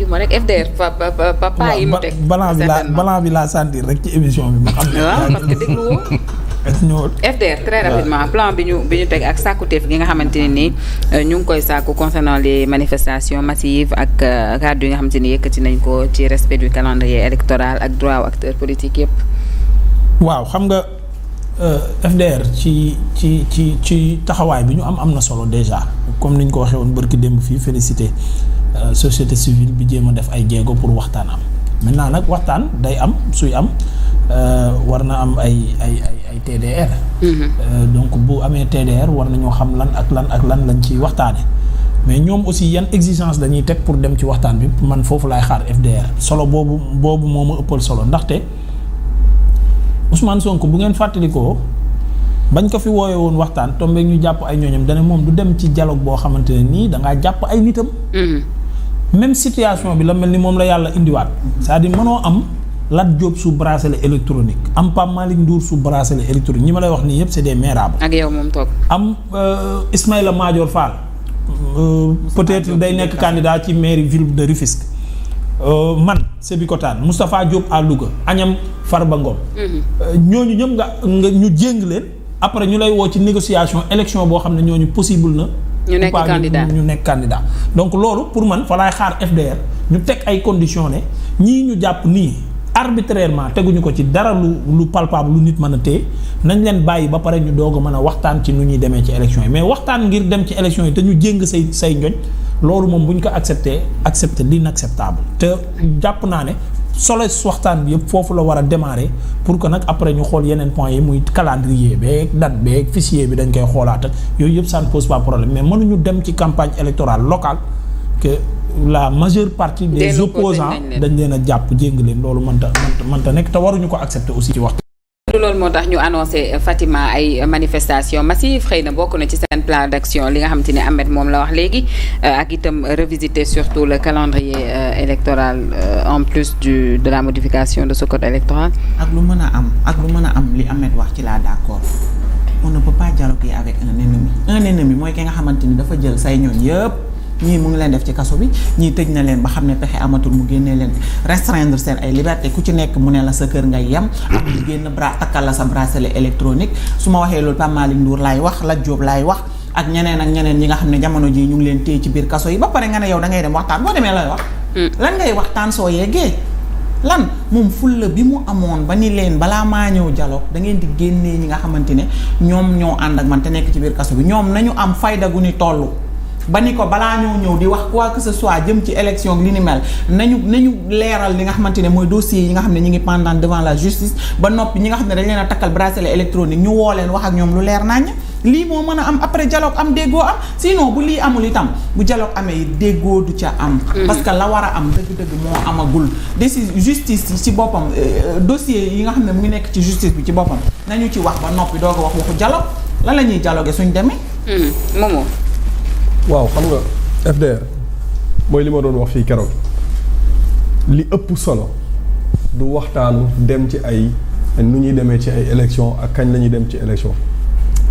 dis-moi rek FDR papa yi mu teg. balaa bi laa sentir rek ci émission bi. ma xam ne waaw parce que déglu woo. FDR très rapidement plan bi ñu teg ak sàkkuteef gi nga xamante ne nii ñu ngi koy sàkku concernant les manifestations massives ak kàddu yi nga xamante ni yëkkati nañ ko ci respect du calendrier électoral ak droit aux acteurs politiques yëpp. waaw xam nga FDR ci taxawaay bi ñu am na solo déjà comme ni ñu ko waxee woon barki démb fii félicité société civile bi jéem a def ay jéego pour waxtaan am maintenant nag waxtaan day am suy am war na am ay TDR. Donc bu amee TDR war nañoo xam lan ak lan lañ ciy waxtaane mais ñoom aussi yan exigence dañuy teg pour dem ci waxtaan bi man foofu laay xaar FDR solo boobu moo ma ëppal solo ndaxte Ousmane Sonko bu ngeen fàttalikoo bañ ko fi wooye woon waxtaan tombeeg ñu jàpp ay ñooñam dane moom du dem ci dialogue boo xamante ne nii dangaa jàpp ay nitam. Même situation bi la mel ni moom la yàlla indiwaat c'est-à-dire mënoo am Lat Diop sous bracelet électronique am Pape Malick Ndour sous bracelet électronique ñi ma lay wax nii yëpp c'est des mérables. ak yow moom toog am Ismaïla Madior Fall peut-être day nekk candidat ci mairie ville de Rufisque man Sébikotane Moustapha Diop à Louga Agnam Farba Ngom ñooñu ñëpp nga ñu jéng leen après ñu lay woo ci négociation élection boo xam ne ñooñu possible na ñu nekk candidat donc loolu pour man fa laay xaar FDR ñu teg ay conditions ne ñii ñu jàpp nii arbitrairement teguñu ko ci dara lu palpable lu nit mën a téye nañ leen bàyyi ba pare ñu doog a mën a waxtaan ci nu ñuy demee ci élection yi mais waxtaan ngir dem ci élection yi te ñu jéng say njoñ loolu moom bu ñu ko accepter l'inacceptable te jàpp naa ne solo waxtaan bi yëpp foofu la war a démarrer pour que nag après ñu xool yeneen points yi muy calendrier beeg date beeg fichier bi dañ koy xoolaat ak yooyu yëpp ça ne pose pas problème mais mënuñu dem ci campagne électorale locale que la majeure partie des opposants dañ leen a jàpp jéng leen loolu mënta nekk te waruñu ko accepter aussi ci waxtaan. loolu moo tax ñu annoncé Fatima ay manifestation massive xëy na bokk na ci seen plan d'action li nga xamante ne Ahmed moom la wax léegi ak itam revisiter surtout le calendrier électoral en plus de la modification de ce code électoral. ak lu mën a am li Ahmed wax ci laa d'accord on ne peut pas dialoguer avec un ennemi mooy ki nga xamante ni dafa jël say ñoon yëpp ñii mu ngi leen def ci kaso bi ñii tëj na leen ba xam ne pexe amatul mu génnee leen restreindre seen ay liberté ku ci nekk mu ne la sa kër ngay yem ak ñu génn takkal la sa bracelet électronique su ma waxee loolu Pape Malick Ndour laay wax Lat Diop laay wax ak ñeneen ñi nga xam ne jamono ji ñu ngi leen téye ci biir kaso yi ba pare nga ne yow da ngay dem waxtaan boo demee lay wax lan ngay waxtaan soo yeggee lan moom fulla bi mu amoon ba ni leen balaa maa ñëw dialogue da ngeen di génnee ñi nga xamante ne ñoom ñoo ànd ak man te nekk ci biir kaso bi ñoom nañu am fayda gu ni toll ba ni ko balaa ñëw di wax quoi que ce soit jëm ci élection li ni mel nañu leeral li nga xamante ne mooy dossier yi nga xam ne ñi ngi pendant devant la justice ba noppi ñi nga xam ne dañ leen a takkal bracelet électronique ñu woo leen wax ak ñoom lu leer naññ lii moo mën a am après dialogue am déggoo am sinon bu lii amul itam bu dialogue amee déggoo du ca am parce que la war a am dëgg-dëgg moo amagul justice yi ci boppam dossier yi nga xam ne mu ngi nekk ci justice bi ci boppam nañu ci wax ba noppi doog a wax waxu dialogue lan la ñuy dialoguer suñ demee Momo waaw xam nga FDR mooy li ma doon wax fii keroog li ëpp solo du waxtaanu dem ci ay nu ñuy demee ci ay élection ak kañ la ñuy dem ci élection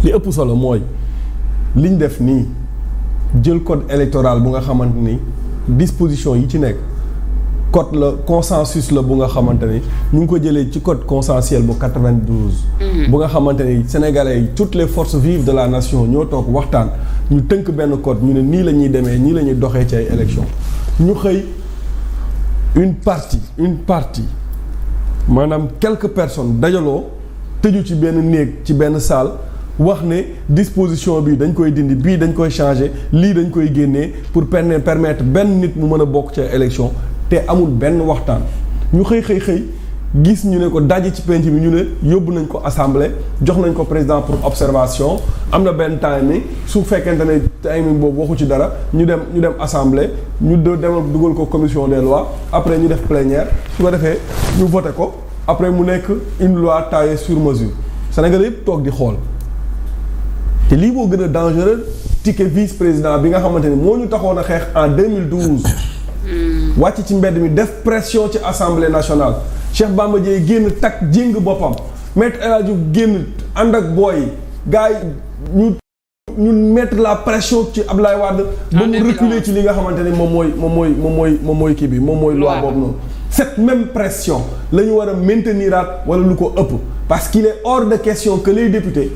li ëpp solo mooy liñ def nii jël code électoral bu nga xamante ni disposition yi ci nekk code la consensus la bu nga xamante ni ñu ngi ko jëlee ci code consensuel bu 92. bu nga xamante ni sénégalais yi toutes les forces vives de la nation ñoo toog waxtaan ñu tënk benn code ñu ne nii la ñuy demee nii la ñuy doxee ci ay élections ñu xëy une partie maanaam quelques personnes dajaloo tëju ci benn néeg ci benn salle wax ne disposition bi dañ koy dindi bii dañ koy changer lii dañ koy génnee pour permettre benn nit mu mën a bokk ci ay élections te amul benn waxtaan ñu xëy gis ñu ne ko daje ci penc bi ñu ne yóbbu nañ ko assemblée jox nañ ko président pour observation am na benn temps ni su fekkente ne timing boobu waxu ci dara ñu dem assemblée ñu demal dugal ko commission des lois après ñu def plénière su ko defee ñu voté ko après mu nekk une loi taillée sur mesure Sénégal yëpp toog di xool te lii moo gën a dangereux ticket vice président bi nga xamante ni moo ñu taxoon a xeex en 2012. wàcc ci mbedd mi def pression ci assemblée nationale Cheikh Bamba Dièye génn takk jéng boppam Maître El Hadji Diouf génn ànd ak booy gars yi ñu ñu mettre la pression ci Ablaye Wade ba mu reculer ci li nga xamante ne moom mooy kii bi moom mooy loi boobu noonu. Cette même pression la ñu war a mainteniraat wala lu ko ëpp parce qu'il est hors de question que les députés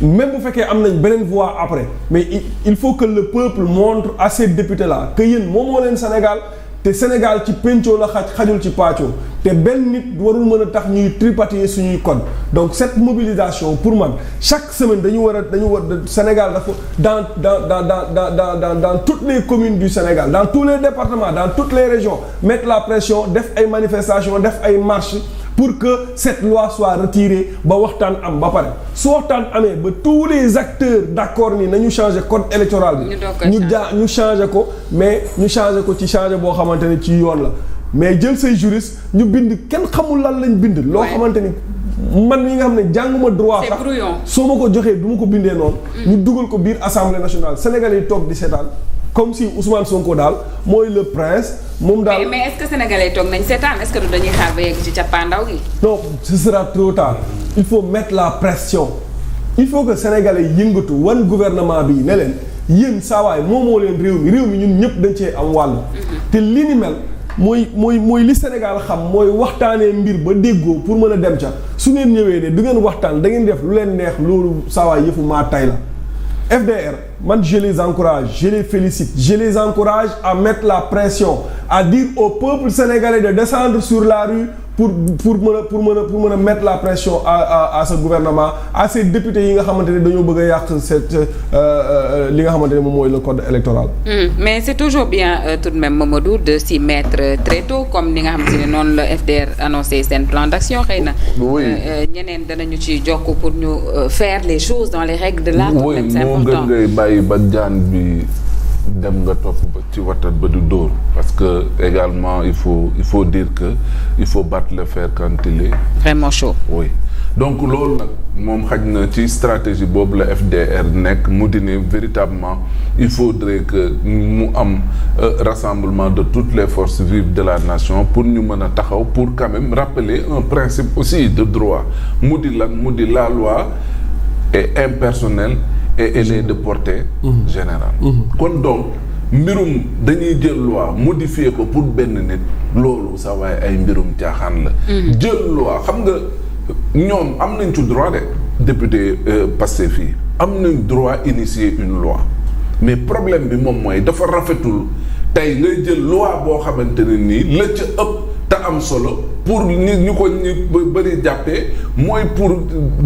même bu fekkee am nañ beneen voix après mais il faut que le peuple montre à ces députés là que yéen moom moo leen Sénégal te Sénégal ci pencoo la xajul ci paccoo te benn nit warul mën a tax ñuy tripatouiller suñuy code donc cette mobilisation pour man chaque semaine dañu war Sénégal dafa dans toutes les communes du Sénégal dans tous les départements dans toutes les régions mettre la pression def ay manifestations def ay marches pour que cette loi soit retirée ba waxtaan am ba pare su waxtaan amee ba tous les acteurs d'accord ni nañu changer code électoral bi ñu changer ko mais ñu changer ko ci changer boo xamante ne ci yoon la mais jël say juriste ñu bind kenn xamul lan lañ bind loo xamante ni man mi nga xam ne jànguma droit sax soo ma ko joxee du ma ko bindee noonu ñu dugal ko biir assemblée nationale Sénégalais yi toog di seetaan comme si Ousmane Sonko daal mooy le prince moom daal mais est-ce que Sénégalais yi toog nañ seetaan est-ce que du dañuy xaar ba yegg ci cappaandaw gi. non ce sera trop tard il faut mettre la pression il faut que Sénégalais yi yëngatu wan gouvernement bi ne leen yéen saawaay moo leen réew mi ñun ñëpp dañ cee am wàll. te li ni mel mooy li Sénégal xam mooy waxtaanee mbir ba déggoo pour mën a dem ca su ngeen ñëwee ne du ngeen waxtaan da ngeen def lu leen neex loolu saawaay yëfu maa tay la. FDR man je les encourage je les félicite je les encourage à mettre la pression à dire au peuple sénégalais de descendre sur la rue pour mën a mettre la pression à ce gouvernement à ces députés yi nga xamante ne dañoo bëgg a yàq li nga xamante ne moom mooy le code électoral. Mais c'est toujours bien tout de même Mamadou de s'y mettre très tôt comme ni nga xamante ne noonu la FDR annoncé seen plan d'action xëy na. ñeneen danañu ci jokk pour ñu faire les choses dans les règles de l'art. Oui moo gën ngay bàyyi ba jaan bi dem nga topp ba ci watat ba du dóor parce que également il faut dire que il faut battre le fer quand il est vraiment chaud. Oui donc loolu nag moom xaj na ci stratégie boobu la FDR nekk mu di ne véritablement il faudrait que mu am rassemblement de toutes les forces vives de la nation pour ñu mën a taxaw pour quand même rappeler un principe aussi de droit mu di la loi est impersonnelle et elle est de portée générale. kon donc mbirum dañuy jël loi modifier ko pour benn nit loolu sa waaye ay mbirum caaxaan la. jël loi xam nga ñoom am nañ ci droit de député Pastef fii am nañ droit initier une loi mais problème bi moom mooy dafa rafetul tey ngay jël loi boo xamante ne nii la ca ëpp te am solo pour ñu ko ñu bëri jàppee mooy pour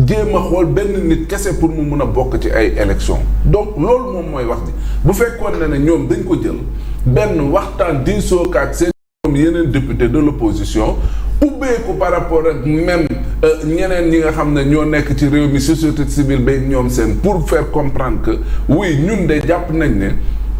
jéem a xool benn nit kese pour mu mun a bokk ci ay élections donc loolu moom mooy wax ji bu fekkoon ne ñoom dañ ko jël benn waxtaan diisoo ak seen yeneen député de l'opposition ubbeeku par rapport ak même ñeneen ñi nga xam ne ñoo nekk ci réew mi société civile ba ñoom seen pour faire comprendre que oui ñun de jàpp nañ ne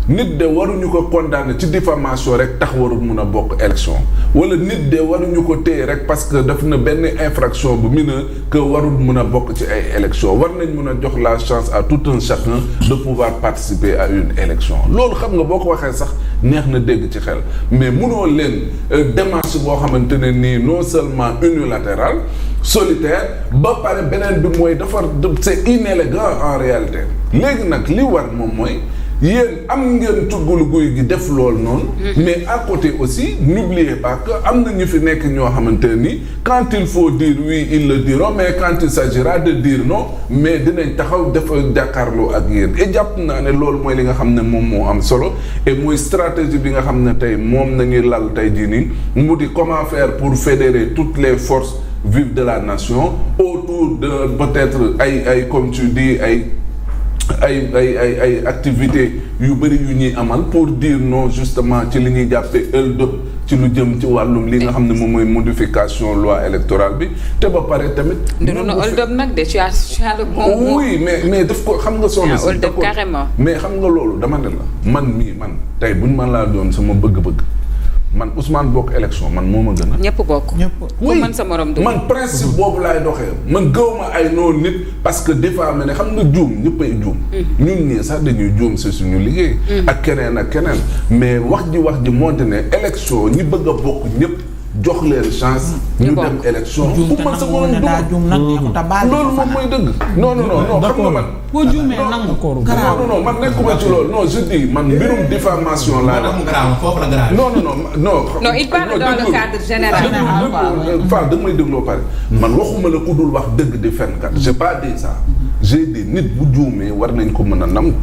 nit de waruñu ko condamner ci diffamation rek tax warul mun a bokk élection wala nit de waruñu ko téye rek parce que daf na benn infraction bu mineure que warul mun a bokk ci ay élection war nañ mun a jox la chance à tout un chacun de pouvoir participer à une élection loolu xam nga boo ko waxee sax neex na dégg ci xel mais munoo leen démarche boo xamante ne nii non seulement unilatérale solitaire ba pare beneen bi mooy dafa c'est inélégant en réalité léegi nag li war moom mooy yéen am ngeen tuggul guy gi def loolu noonu mais à côté aussi n'oubliez pas que am na ñu fi nekk ñoo xamante ni quand il faut dire oui ils le diront mais quand il s'agira de dire non mais dinañ taxaw dafa jàkkaarloo ak yéen et jàpp naa ne loolu mooy li nga xam ne moom moo am solo et mooy stratégie bi nga xam ne tey moom nañuy lal tey jii nii mu di comment faire pour fédérer toutes les forces vives de la nation autour de peut-être ay comme tu dis ay activités yu bëri yu ñuy amal pour dire non justement ci li ñuy jàppee ëllëg ci lu jëm ci wàllum li nga xam ne moom mooy modification loi électorale bi te ba pare tamit. dina na ëllëg nag de tu as le bon mot. oui mais daf ko xam nga. soxna si ëllëg carrément. mais xam nga loolu dama ne la man tey buñ ma laa doon sama bëgg-bëgg. man Ousmane bokk élection man moo ma gën a. ñëpp bokk. oui man sa morom du. man principe boobu laay doxee man gëw ma ay noonu nit parce que des fois ne xam nga juum ñëppay juum. ñun ñii sax dañuy juum si suñu liggéey. ak keneen mais wax ji monte ne élection ñi bëgg a bokk ñëpp jox leen chance. ñu dem élection. juum te nangu ne daa juum nag neexut a baal. loolu moom mooy dëgg. non xam nga man. boo juumee nangu. garaaw non man nekkuma ci loolu non je dis man mbirum diffamation laa def. non il parle dans le cadre général. Fall da nga may dégloo pare. man waxuma la ku dul wax dëgg di fenkat j'ai pas dit ça. j'ai dit nit bu juumee war nañ ko mën a nangu.